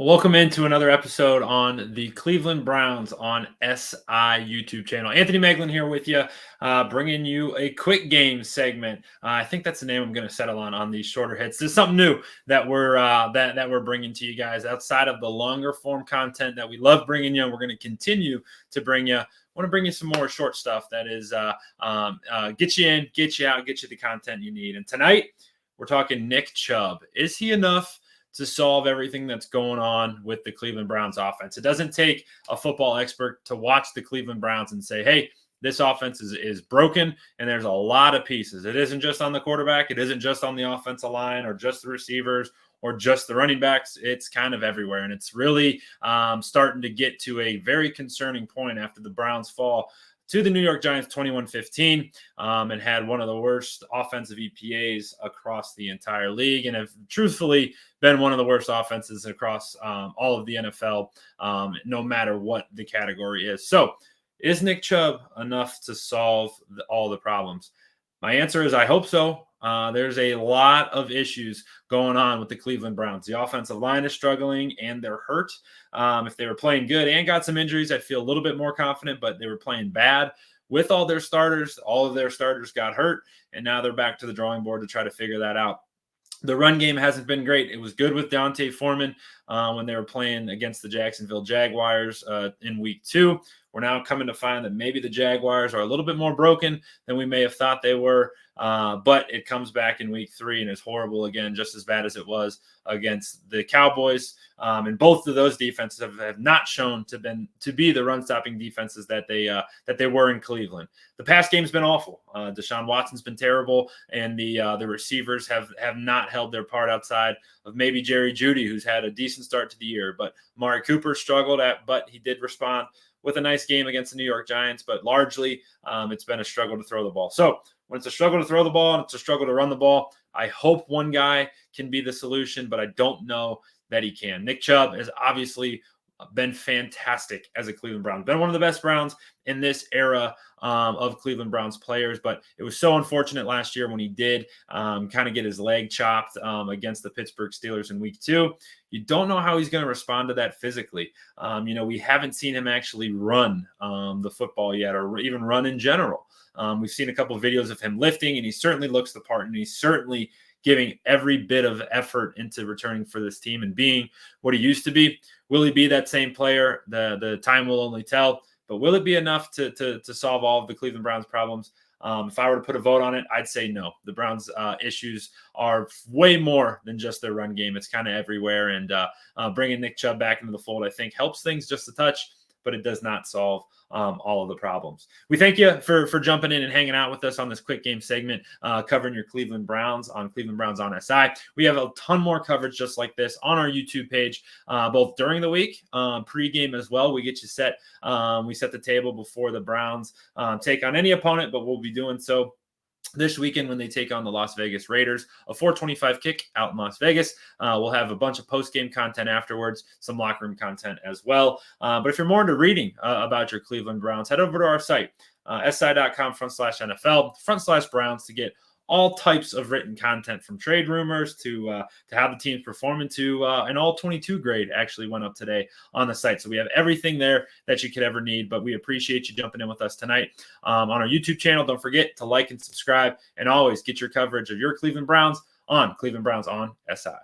Well, welcome into another episode on the Cleveland Browns on SI YouTube channel. Anthony Meglin here with you, bringing you a quick game segment. I think that's the name I'm going to settle on these shorter hits. This is something new that we're bringing to you guys outside of the longer form content that we love bringing you. We're going to continue to bring you. I want to bring you some more short stuff that is get you in, get you out, get you the content you need. And tonight we're talking Nick Chubb. Is he enough to solve everything that's going on with the Cleveland Browns offense? It doesn't take a football expert to watch the Cleveland Browns and say, hey, this offense is broken and there's a lot of pieces. It isn't just on the quarterback. It isn't just on the offensive line or just the receivers or just the running backs. It's kind of everywhere. And it's really starting to get to a very concerning point after the Browns fall to the New York Giants 21-15 and had one of the worst offensive EPAs across the entire league and have truthfully been one of the worst offenses across all of the NFL, no matter what the category is. So is Nick Chubb enough to solve all the problems? My answer is I hope so. There's a lot of issues going on with the Cleveland Browns. The offensive line is struggling and they're hurt. If they were playing good and got some injuries, I'd feel a little bit more confident, but they were playing bad with all their starters. All of their starters got hurt, and now they're back to the drawing board to try to figure that out. The run game hasn't been great. It was good with Dante Foreman when they were playing against the Jacksonville Jaguars in week 2. We're now coming to find that maybe the Jaguars are a little bit more broken than we may have thought they were. But it comes back in week 3 and is horrible again, just as bad as it was against the Cowboys. And both of those defenses have not shown to be the run-stopping defenses that they were in Cleveland. The pass game's been awful. Deshaun Watson's been terrible, and the receivers have not held their part outside of maybe Jerry Jeudy, who's had a decent start to the year. But Amari Cooper struggled but he did respond with a nice game against the New York Giants. But largely, it's been a struggle to throw the ball. So when it's a struggle to throw the ball and it's a struggle to run the ball, I hope one guy can be the solution, but I don't know that he can. Nick Chubb has obviously been fantastic as a Cleveland Brown. Been one of the best Browns in this era of Cleveland Browns players, but it was so unfortunate last year when he did kind of get his leg chopped against the Pittsburgh Steelers in week 2. You don't know how he's going to respond to that physically. We haven't seen him actually run the football yet, or even run in general. We've seen a couple of videos of him lifting, and he certainly looks the part, and he's certainly giving every bit of effort into returning for this team and being what he used to be. Will he be that same player? The time will only tell. But will it be enough to solve all of the Cleveland Browns problems? If I were to put a vote on it, I'd say no. The Browns' issues are way more than just their run game. It's kind of everywhere. And bringing Nick Chubb back into the fold, I think, helps things just a touch, but it does not solve all of the problems. We thank you for jumping in and hanging out with us on this quick game segment, covering your Cleveland Browns on Cleveland Browns on SI. We have a ton more coverage just like this on our YouTube page, both during the week, pregame as well. We get you set. We set the table before the Browns take on any opponent, but we'll be doing so this weekend when they take on the Las Vegas Raiders, a 4:25 kick out in Las Vegas. We'll have a bunch of post-game content afterwards, some locker room content as well. But if you're more into reading about your Cleveland Browns, head over to our site, si.com/NFL/Browns to get all types of written content, from trade rumors to how the team's performing to an all-22 grade actually went up today on the site. So we have everything there that you could ever need, but we appreciate you jumping in with us tonight on our YouTube channel. Don't forget to like and subscribe, and always get your coverage of your Cleveland Browns on Cleveland Browns on SI.